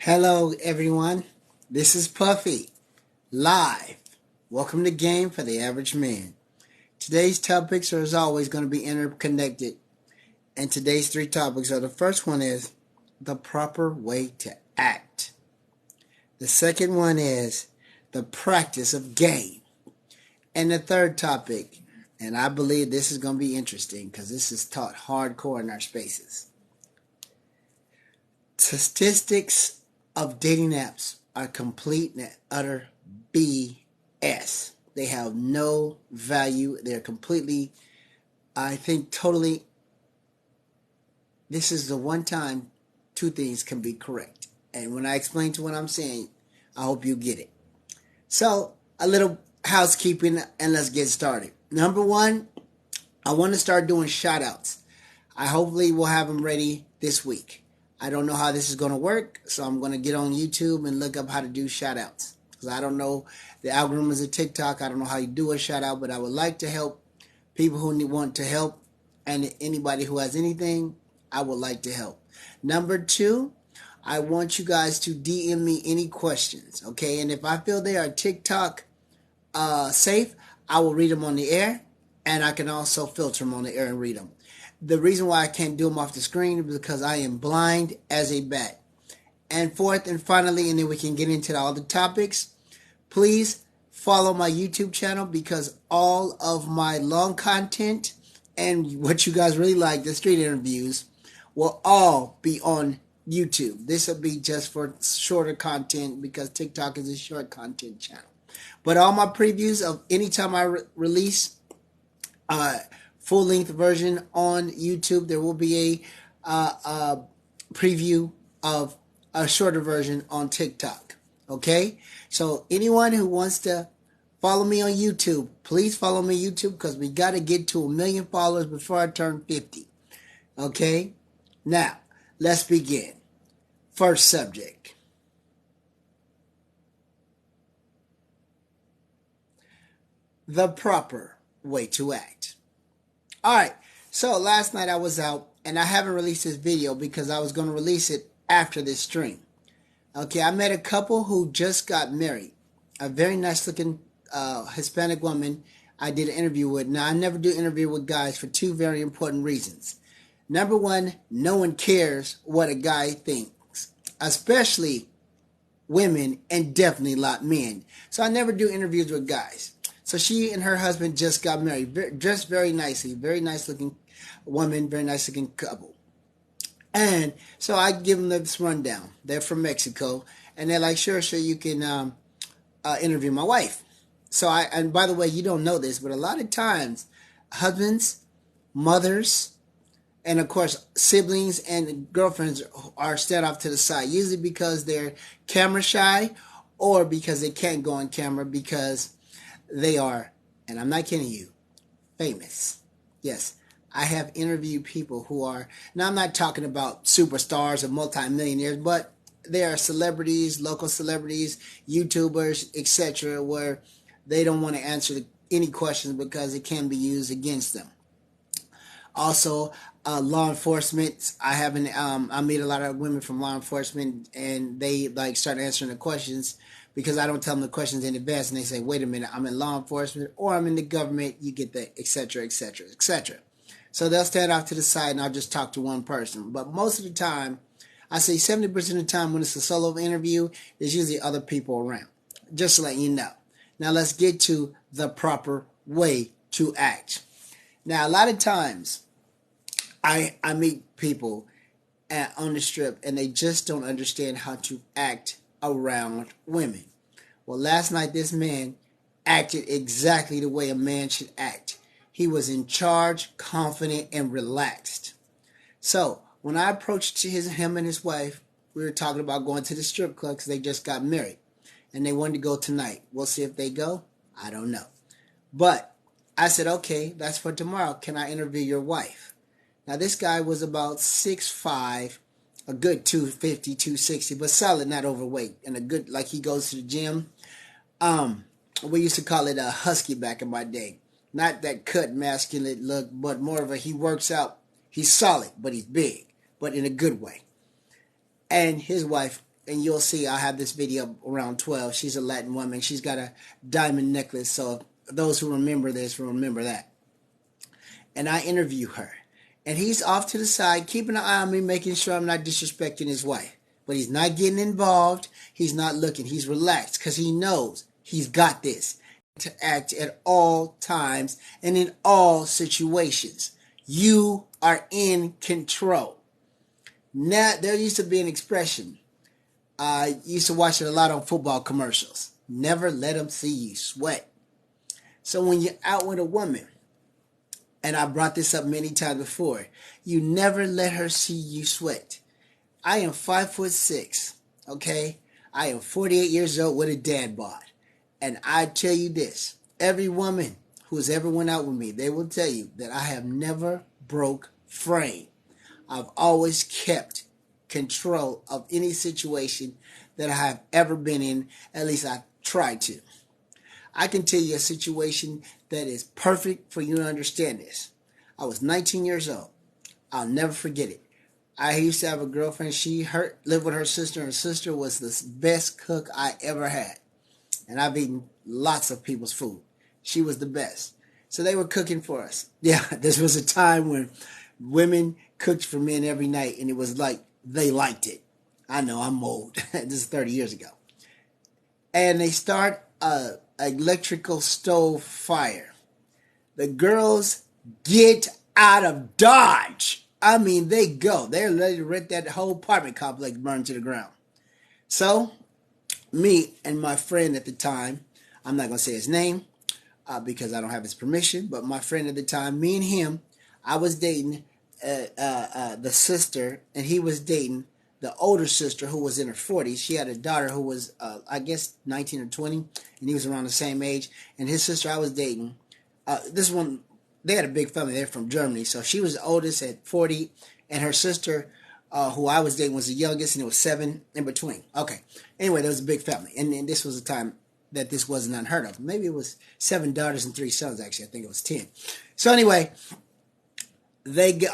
Hello, everyone. This is Puffy, live. Welcome to Game for the Average Man. Today's topics are, as always, going to be interconnected. And today's three topics are: the first one is the proper way to act. The second one is the practice of game. And the third topic, and I believe this is going to be interesting because this is taught hardcore in our spaces. Statistics of dating apps are complete and utter BS. They have no value. They're completely, I think, totally. This is the one time two things can be correct. And when I explain to what I'm saying, I hope you get it. So, a little housekeeping and let's get started. Number one, I want to start doing shout outs. I hopefully will have them ready this week. I don't know how this is going to work, so I'm going to get on YouTube and look up how to do shout-outs. Because I don't know the algorithms of TikTok. I don't know how you do a shout-out, but I would like to help people who want to help. And anybody who has anything, I would like to help. Number two, I want you guys to DM me any questions, okay? And if I feel they are TikTok safe, I will read them on the air. And I can also filter them on the air and read them. The reason why I can't do them off the screen is because I am blind as a bat. And fourth and finally, and then we can get into all the topics, please follow my YouTube channel because all of my long content and what you guys really like, the street interviews, will all be on YouTube. This will be just for shorter content because TikTok is a short content channel. But all my previews of any time I release full-length version on YouTube, there will be a preview of a shorter version on TikTok. Okay? So anyone who wants to follow me on YouTube, please follow me on YouTube because we got to get to 1 million followers before I turn 50. Okay? Now, let's begin. First subject. The proper way to act. All right, so last night I was out, and I haven't released this video because I was going to release it after this stream. Okay, I met a couple who just got married. A very nice-looking Hispanic woman I did an interview with. Now, I never do interview with guys for two very important reasons. Number one, no one cares what a guy thinks, especially women and definitely a lot men. So I never do interviews with guys. So she and her husband just got married, dressed very nicely, very nice looking woman, very nice looking couple. And so I give them this rundown. They're from Mexico, and they're like, sure, you can interview my wife. So and by the way, you don't know this, but a lot of times, husbands, mothers, and of course, siblings and girlfriends are set off to the side, usually because they're camera shy or because they can't go on camera because they are, and I'm not kidding you, famous. Yes, I have interviewed people who are, now I'm not talking about superstars or multimillionaires, but they are celebrities, local celebrities, YouTubers, etc., where they don't want to answer any questions because it can be used against them. Also, law enforcement. I meet a lot of women from law enforcement, and they like start answering the questions because I don't tell them the questions in advance, and they say, wait a minute, I'm in law enforcement or I'm in the government, you get the etc., etc., etc. So they'll stand off to the side and I'll just talk to one person. But most of the time, I say 70% of the time when it's a solo interview, there's usually other people around. Just to let you know. Now let's get to the proper way to act. Now a lot of times, I meet people on the strip and they just don't understand how to act around women. Well, last night this man acted exactly the way a man should act. He was in charge, confident, and relaxed. So when I approached him and his wife, we were talking about going to the strip club because they just got married. And they wanted to go tonight. We'll see if they go. I don't know. But I said, okay, that's for tomorrow. Can I interview your wife? Now, this guy was about 6'5", a good 250, 260, but solid, not overweight, and a good, like he goes to the gym. We used to call it a husky back in my day. Not that cut, masculine look, but more of a he works out. He's solid, but he's big, but in a good way. And his wife and you'll see I have this video around 12. She's a Latin woman. She's got a diamond necklace. So those who remember this will remember that. And I interview her. And he's off to the side, keeping an eye on me, making sure I'm not disrespecting his wife. But he's not getting involved. He's not looking. He's relaxed because he knows he's got this to act at all times and in all situations. You are in control. Now, there used to be an expression. I used to watch it a lot on football commercials. Never let them see you sweat. So when you're out with a woman, and I brought this up many times before, you never let her see you sweat. I am 5'6", okay? I am 48 years old with a dad bod. And I tell you this, every woman who has ever went out with me, they will tell you that I have never broke frame. I've always kept control of any situation that I have ever been in. At least I tried to. I can tell you a situation that is perfect for you to understand this. I was 19 years old. I'll never forget it. I used to have a girlfriend. She lived with her sister. Her sister was the best cook I ever had. And I've eaten lots of people's food. She was the best. So they were cooking for us. Yeah, this was a time when women cooked for men every night, and it was like they liked it. I know, I'm old. This is 30 years ago. And they start a electrical stove fire. The girls get out of Dodge. I mean, they go. They're ready to rent that whole apartment complex burned to the ground. So, me and my friend at the time, I'm not going to say his name because I don't have his permission, but my friend at the time, me and him, I was dating the sister, and he was dating the older sister who was in her 40s. She had a daughter who was, I guess, 19 or 20, and he was around the same age. And his sister I was dating, this one, they had a big family. They're from Germany. So she was the oldest at 40, and her sister, who I was dating, was the youngest, and it was 7 in between. Okay. Anyway, there was a big family. And this was a time that this wasn't unheard of. Maybe it was 7 daughters and 3 sons, actually. I think it was 10. So anyway,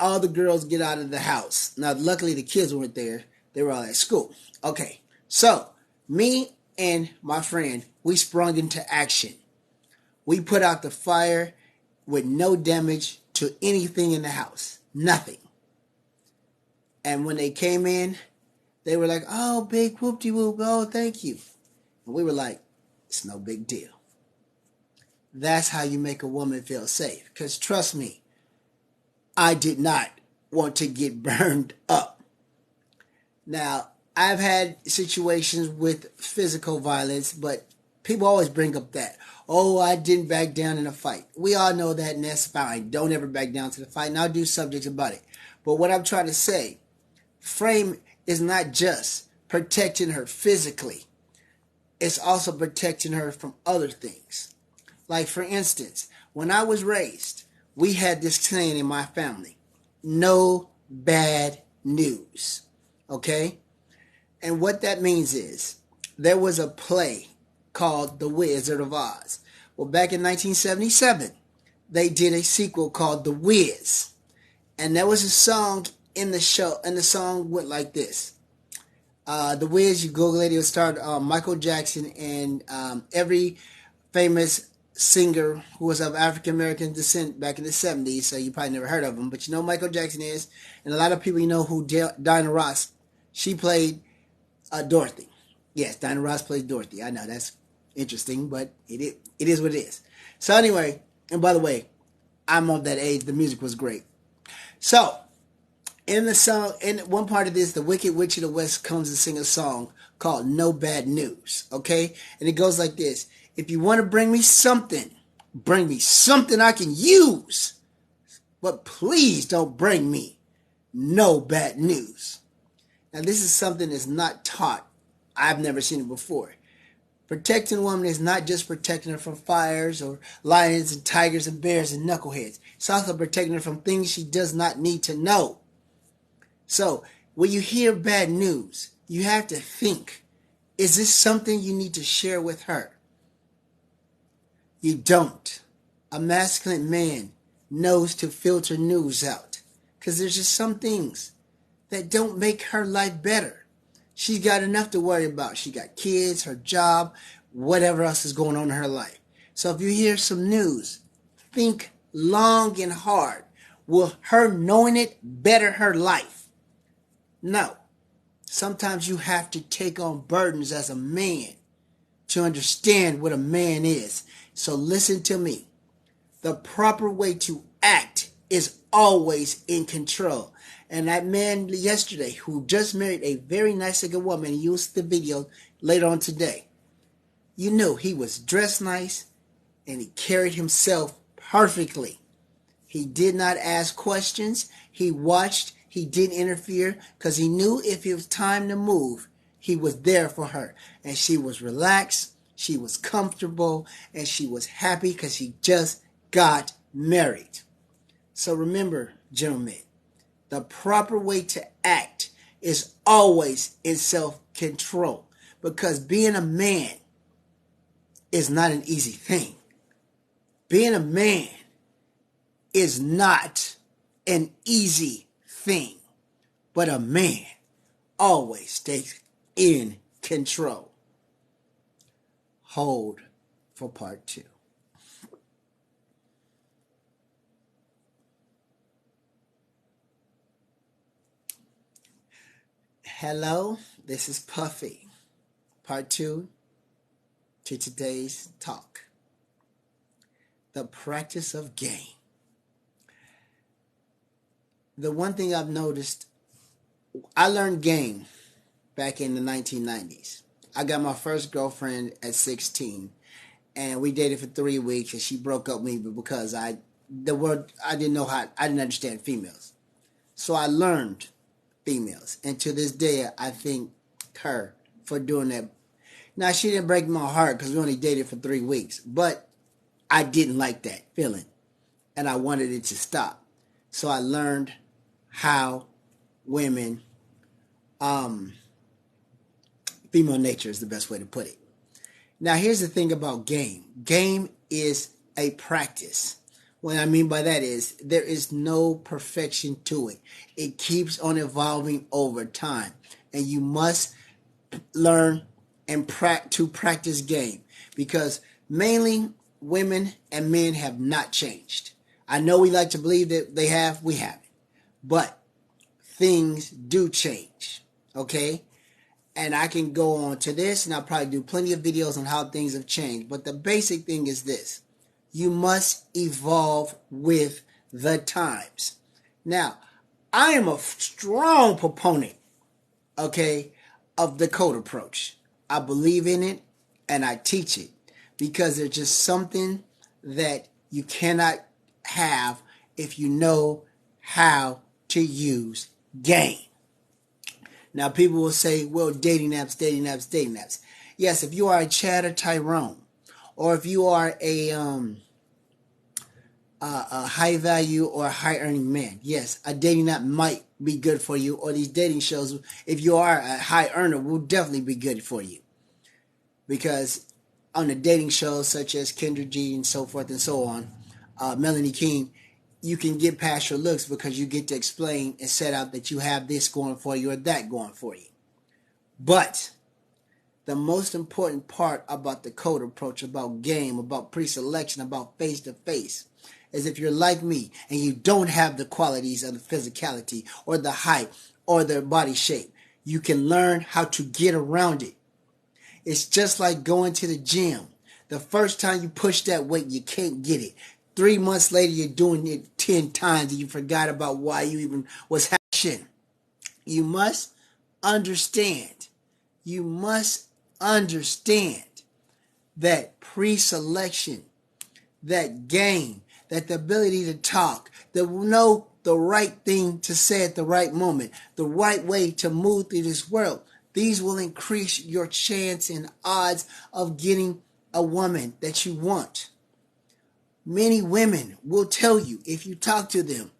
all the girls get out of the house. Now, luckily, the kids weren't there. They were all at school. Okay, so me and my friend, we sprung into action. We put out the fire with no damage to anything in the house. Nothing. And when they came in, they were like, oh, big whoop-de-whoop, oh, thank you. And we were like, it's no big deal. That's how you make a woman feel safe. Because trust me, I did not want to get burned up. Now, I've had situations with physical violence, but people always bring up that. Oh, I didn't back down in a fight. We all know that, and that's fine. Don't ever back down to the fight, and I'll do subjects about it. But what I'm trying to say, frame is not just protecting her physically. It's also protecting her from other things. Like, for instance, when I was raised, we had this saying in my family, no bad news. Okay? And what that means is, there was a play called The Wizard of Oz. Well, back in 1977, they did a sequel called The Wiz. And there was a song in the show, and the song went like this. The Wiz, you Google it, it starred Michael Jackson and every famous singer who was of African-American descent back in the 70s, so you probably never heard of him, but you know Michael Jackson is, and a lot of people you know who Diana Ross, she played Dorothy. Yes, Diana Ross played Dorothy. I know, that's interesting, but it is what it is. So anyway, and by the way, I'm of that age, the music was great. So, in the song, in one part of this, the Wicked Witch of the West comes to sing a song called No Bad News, okay? And it goes like this. If you want to bring me something I can use. But please don't bring me no bad news. Now, this is something that's not taught. I've never seen it before. Protecting a woman is not just protecting her from fires or lions and tigers and bears and knuckleheads. It's also protecting her from things she does not need to know. So, when you hear bad news, you have to think, is this something you need to share with her? You don't. A masculine man knows to filter news out because there's just some things that don't make her life better. She's got enough to worry about. She got kids, her job, whatever else is going on in her life. So if you hear some news, think long and hard. Will her knowing it better her life? No. Sometimes you have to take on burdens as a man to understand what a man is. So listen to me. The proper way to act is always in control. And that man yesterday who just married a very nice looking woman, he used the video later on today. You know he was dressed nice and he carried himself perfectly. He did not ask questions. He watched. He didn't interfere because he knew if it was time to move, he was there for her. And she was relaxed. She was comfortable. And she was happy because he just got married. So remember, gentlemen, the proper way to act is always in self-control. Because being a man is not an easy thing. Being a man is not an easy thing. But a man always stays in control. Hold for part 2. Hello, this is Puffy. Part 2 to today's talk. The practice of game. The one thing I've noticed, I learned game back in the 1990s. I got my first girlfriend at 16, and we dated for 3 weeks, and she broke up with me because I didn't understand females. So I learned females, and to this day, I thank her for doing that. Now, she didn't break my heart because we only dated for 3 weeks, but I didn't like that feeling, and I wanted it to stop. So I learned how women, female nature is the best way to put it. Now, here's the thing about game. Game is a practice. What I mean by that is there is no perfection to it. It keeps on evolving over time. And you must learn and to practice game. Because mainly women and men have not changed. I know we like to believe that they have. We haven't. But things do change. Okay? And I can go on to this, and I'll probably do plenty of videos on how things have changed. But the basic thing is this. You must evolve with the times. Now, I am a strong proponent, okay, of the code approach. I believe in it, and I teach it. Because there's just something that you cannot have if you know how to use game. Now, people will say, well, dating apps. Yes, if you are a Chad or Tyrone, or if you are a high value or high earning man, yes, a dating app might be good for you, or these dating shows, if you are a high earner, will definitely be good for you. Because on the dating shows such as Kendra G and so forth and so on, Melanie King, you can get past your looks because you get to explain and set out that you have this going for you or that going for you. But the most important part about the code approach, about game, about pre-selection, about face-to-face, is if you're like me and you don't have the qualities of the physicality or the height or the body shape, you can learn how to get around it. It's just like going to the gym. The first time you push that weight, you can't get it. 3 months later, you're doing it 10 times and you forgot about why you even was hashing. You must understand. You must understand that pre-selection, that game, that the ability to talk, to know the right thing to say at the right moment, the right way to move through this world. These will increase your chance and odds of getting a woman that you want. Many women will tell you, if you talk to them,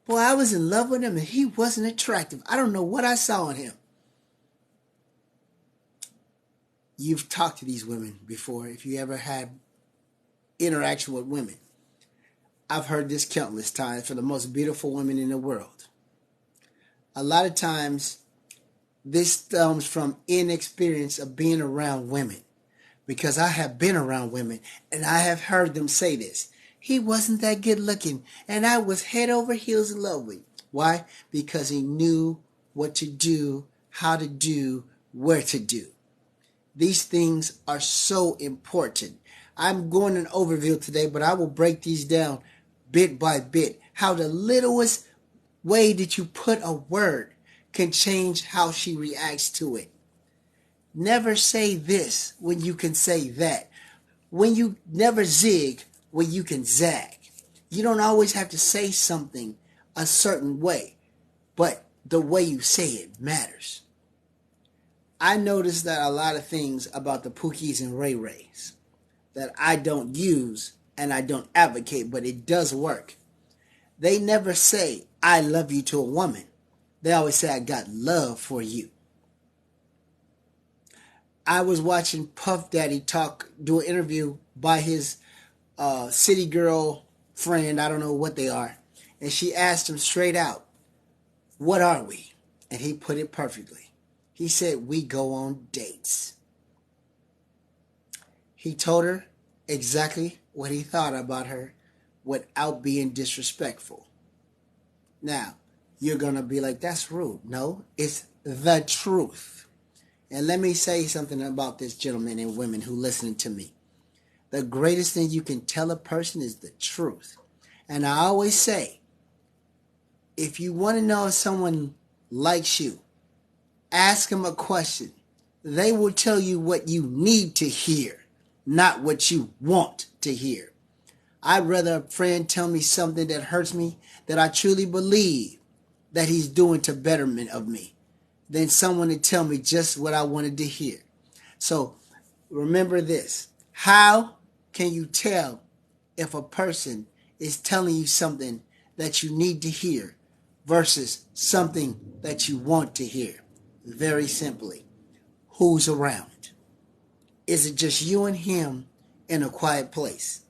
boy, I was in love with him and he wasn't attractive. I don't know what I saw in him. You've talked to these women before, if you ever had interaction with women. I've heard this countless times for the most beautiful women in the world. A lot of times, This stems from inexperience of being around women. Because I have been around women and I have heard them say this. He wasn't that good looking and I was head over heels in love with him. Why? Because he knew what to do, how to do, where to do. These things are so important. I'm going an overview today, but I will break these down bit by bit. How the littlest way that you put a word can change how she reacts to it. Never say this when you can say that. When you never zig when you can zag. You don't always have to say something a certain way, but the way you say it matters. I noticed that a lot of things about the Pookies and Ray Rays that I don't use and I don't advocate, but it does work. They never say, I love you to a woman. They always say, I got love for you. I was watching Puff Daddy do an interview by his city girl friend. I don't know what they are. And she asked him straight out, what are we? And he put it perfectly. He said, we go on dates. He told her exactly what he thought about her without being disrespectful. Now, you're going to be like, that's rude. No, it's the truth. And let me say something about this, gentlemen and women who listening to me. The greatest thing you can tell a person is the truth. And I always say, if you want to know if someone likes you, ask them a question. They will tell you what you need to hear, not what you want to hear. I'd rather a friend tell me something that hurts me, that I truly believe that he's doing to betterment of me, than someone to tell me just what I wanted to hear. So remember this. How can you tell if a person is telling you something that you need to hear versus something that you want to hear? Very simply, who's around? Is it just you and him in a quiet place?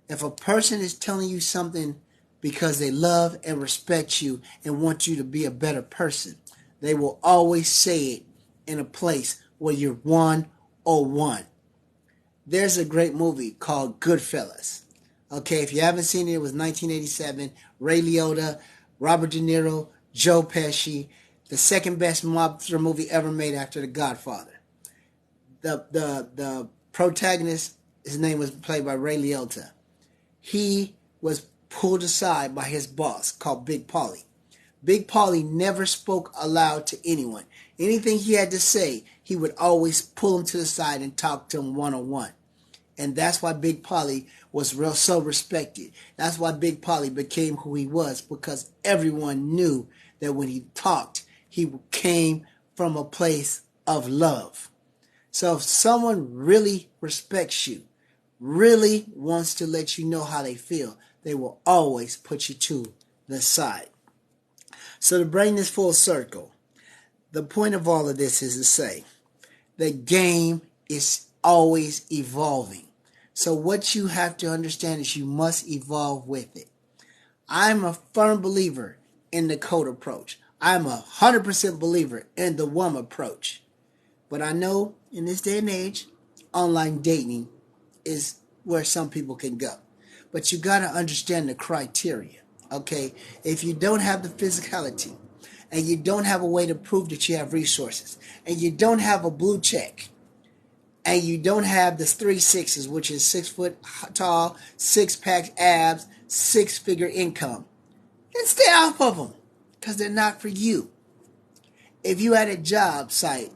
If a person is telling you something because they love and respect you and want you to be a better person, they will always say it in a place where you're one-on-one. There's a great movie called Goodfellas. Okay, if you haven't seen it, it was 1987. Ray Liotta, Robert De Niro, Joe Pesci, the second best mobster movie ever made after The Godfather. The protagonist, his name was played by Ray Liotta. He was pulled aside by his boss called Big Paulie. Big Paulie never spoke aloud to anyone. Anything he had to say, he would always pull him to the side and talk to him one-on-one. And that's why Big Paulie was so respected. That's why Big Paulie became who he was, because everyone knew that when he talked, he came from a place of love. So if someone really respects you, really wants to let you know how they feel, they will always put you to the side. So to bring this full circle, the point of all of this is to say the game is always evolving. So what you have to understand is you must evolve with it. I'm a firm believer in the code approach. I'm 100% believer in the WUM approach. But I know in this day and age, online dating is where some people can go. But you got to understand the criteria, okay? If you don't have the physicality, and you don't have a way to prove that you have resources, and you don't have a blue check, and you don't have the 3 6s, which is 6 foot tall, 6-pack abs, 6-figure income, then stay off of them, because they're not for you. If you had a job site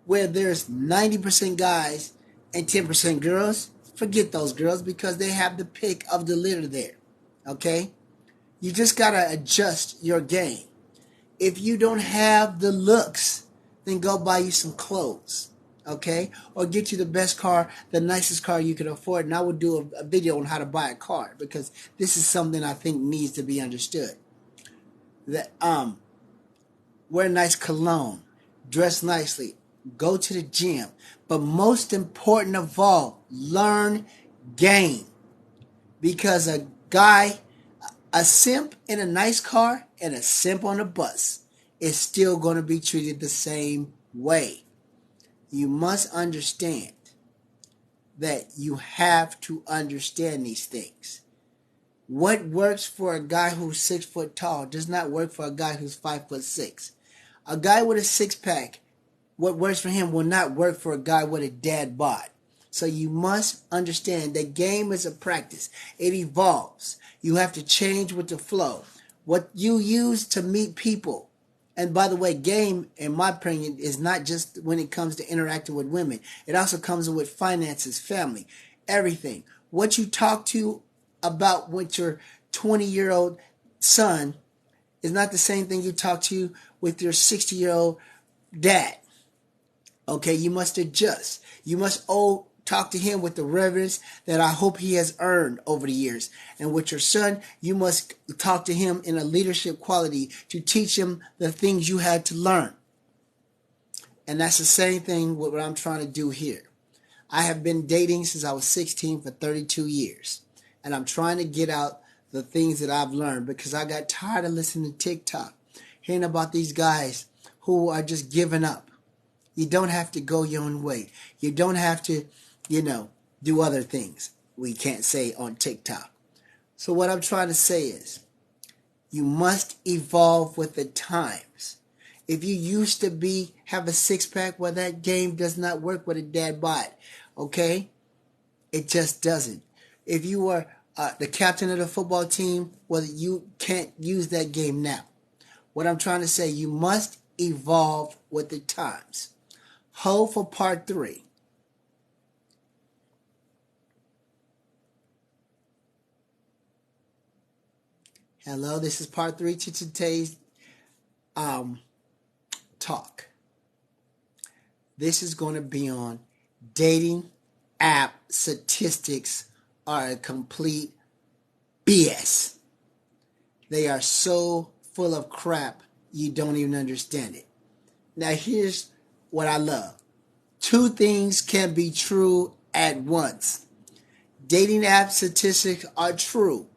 where there's 90% guys and 10% girls, forget those girls, because they have the pick of the litter there, okay? You just got to adjust your game. If you don't have the looks, then go buy you some clothes, okay? Or get you the best car, the nicest car you can afford. And I will do a video on how to buy a car, because this is something I think needs to be understood. That wear nice cologne, dress nicely, go to the gym. But most important of all, learn game. Because a simp in a nice car and a simp on a bus is still going to be treated the same way. You must understand that you have to understand these things. What works for a guy who's 6 foot tall does not work for a guy who's 5'6". A guy with a six-pack, what works for him will not work for a guy with a dad bod. So you must understand that game is a practice. It evolves. You have to change with the flow. What you use to meet people. And by the way, game, in my opinion, is not just when it comes to interacting with women. It also comes with finances, family, everything. What you talk to about with your 20-year-old son is not the same thing you talk to with your 60-year-old dad. Okay, you must adjust. You must talk to him with the reverence that I hope he has earned over the years. And with your son, you must talk to him in a leadership quality to teach him the things you had to learn. And that's the same thing with what I'm trying to do here. I have been dating since I was 16 for 32 years. And I'm trying to get out the things that I've learned because I got tired of listening to TikTok, hearing about these guys who are just giving up. You don't have to go your own way. You don't have to, do other things we can't say on TikTok. So what I'm trying to say is, you must evolve with the times. If you used to have a six-pack, well, that game does not work with a dad bod, okay? It just doesn't. If you were the captain of the football team, well, you can't use that game now. What I'm trying to say, you must evolve with the times. Hold for part 3. Hello, this is part 3 to today's talk. This is going to be on dating app statistics are a complete BS. They are so full of crap, you don't even understand it. Now, here's what I love. 2 things can be true at once. Dating app statistics are true,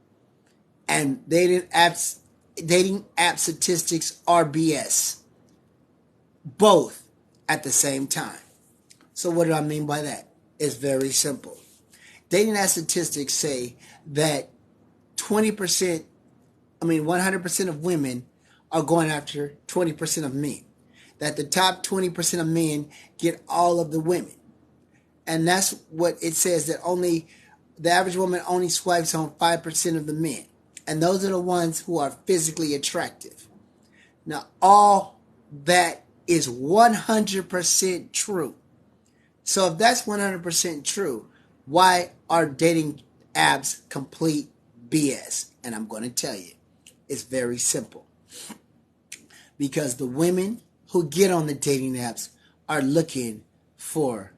and dating app statistics are BS. Both at the same time. So what do I mean by that? It's very simple. Dating app statistics say that 100% of women are going after 20% of men. That the top 20% of men get all of the women. And that's what it says, that only the average woman only swipes on 5% of the men. And those are the ones who are physically attractive. Now, all that is 100% true. So if that's 100% true, why are dating apps complete BS? And I'm going to tell you, it's very simple. Because the women who get on the dating apps are looking for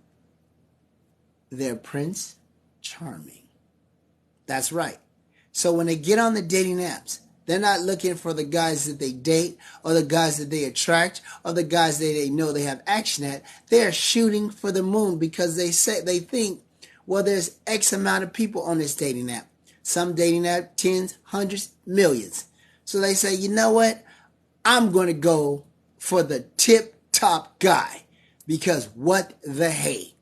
their Prince Charming. That's right. So when they get on the dating apps, they're not looking for the guys that they date or the guys that they attract or the guys that they know they have action at. They're shooting for the moon because they think, well, there's X amount of people on this dating app. Some dating app, tens, hundreds, millions. So they say, you know what? I'm going to go for the tip-top guy because what the hey.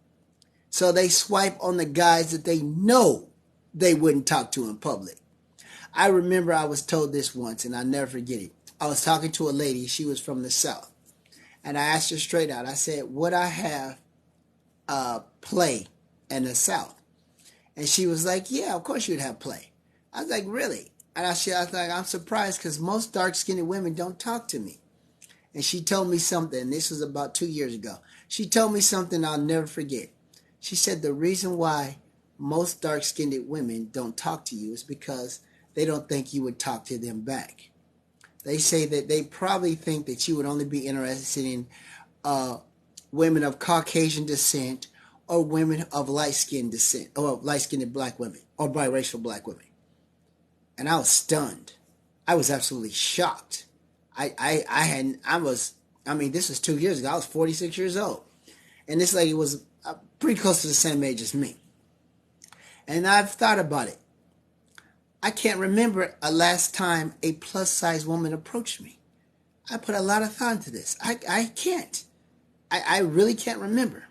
So they swipe on the guys that they know they wouldn't talk to in public. I remember I was told this once, and I'll never forget it. I was talking to a lady. She was from the South. And I asked her straight out. I said, would I have play in the South? And she was like, yeah, of course you'd have play. I was like, really? And I was like, I'm surprised because most dark-skinned women don't talk to me. And she told me something. This was about 2 years ago. She told me something I'll never forget. She said the reason why most dark-skinned women don't talk to you is because they don't think you would talk to them back. They say that they probably think that you would only be interested in women of Caucasian descent or women of light-skinned descent, or light-skinned black women, or biracial black women. And I was stunned. I was absolutely shocked. This was 2 years ago. I was 46 years old. And this lady was pretty close to the same age as me. And I've thought about it. I can't remember a last time a plus-size woman approached me. I put a lot of thought into this. I can't. I really can't remember.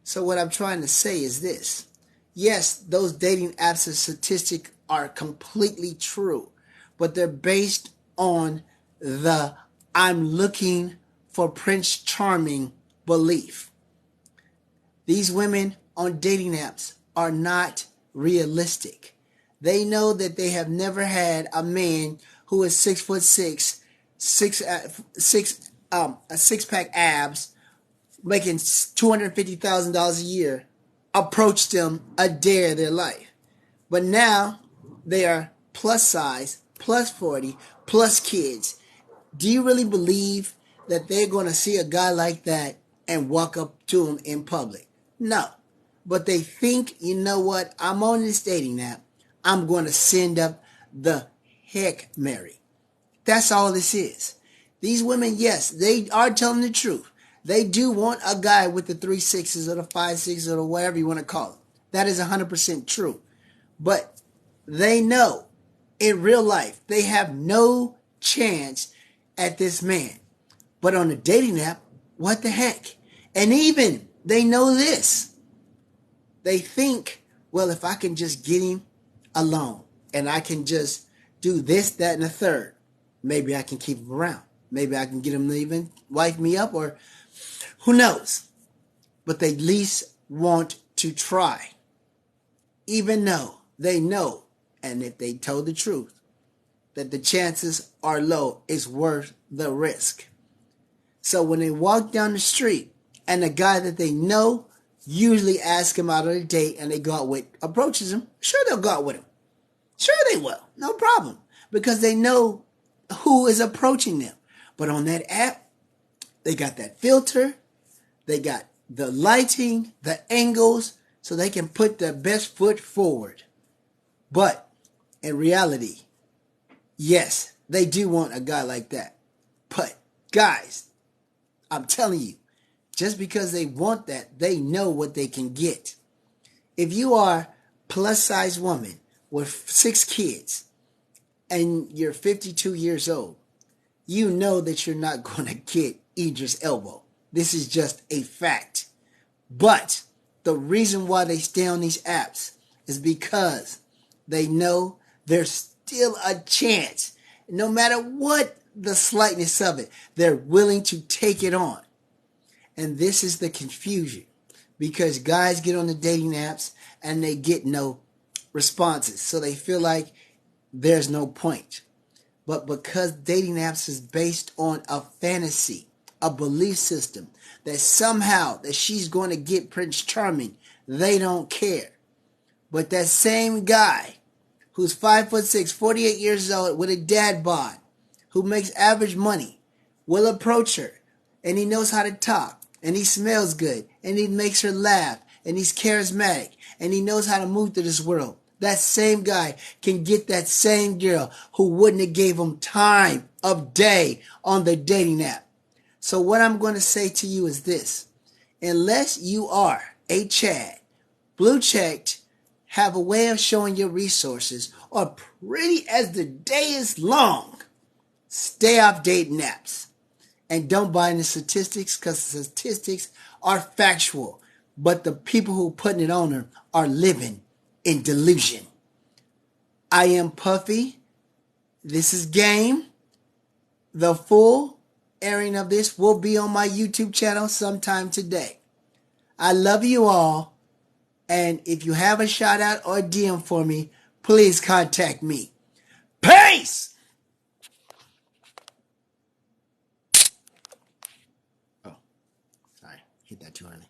So what I'm trying to say is this. Yes, those dating apps and statistics are completely true, but they're based on the I'm looking for Prince Charming belief. These women on dating apps are not realistic. They know that they have never had a man who is 6'6", a six-pack abs, making $250,000 a year, approach them a day of their life. But now they are plus size, plus 40, plus kids. Do you really believe that they're going to see a guy like that and walk up to him in public? No. But they think, you know what, I'm on this dating app. I'm going to send up the heck Mary. That's all this is. These women, yes, they are telling the truth. They do want a guy with the 3 6s or the 5 6s or whatever you want to call it. That is 100% true. But they know in real life they have no chance at this man. But on a dating app, what the heck? And even they know this. They think, well, if I can just get him alone and I can just do this, that, and the third, maybe I can keep him around. Maybe I can get him to even wife me up, or who knows. But they at least want to try. Even though they know, and if they told the truth, that the chances are low, it's worth the risk. So when they walk down the street and the guy that they know usually asks him out on a date and they go out with, approaches him, sure they'll go out with him. Sure they will. No problem. Because they know who is approaching them. But on that app, they got that filter. They got the lighting, the angles, so they can put their best foot forward. But in reality, yes, they do want a guy like that. But guys, I'm telling you, just because they want that, they know what they can get. If you are a plus-size woman with 6 kids and you're 52 years old, you know that you're not going to get Idris Elba. This is just a fact. But the reason why they stay on these apps is because they know there's still a chance. No matter what the slightness of it, they're willing to take it on. And this is the confusion, because guys get on the dating apps and they get no responses. So they feel like there's no point. But because dating apps is based on a fantasy, a belief system, that somehow that she's going to get Prince Charming, they don't care. But that same guy who's 5'6", 48 years old with a dad bod, who makes average money, will approach her, and he knows how to talk, and he smells good, and he makes her laugh, and he's charismatic, and he knows how to move through this world. That same guy can get that same girl who wouldn't have gave him time of day on the dating app. So what I'm going to say to you is this. Unless you are a Chad, blue checked, have a way of showing your resources, or pretty as the day is long, stay off dating apps. And don't buy into statistics, because the statistics are factual. But the people who are putting it on them are living in delusion. I am Puffy. This is Game. The full airing of this will be on my YouTube channel sometime today. I love you all. And if you have a shout out or a DM for me, please contact me. Peace! Oh, sorry. Hit that too early.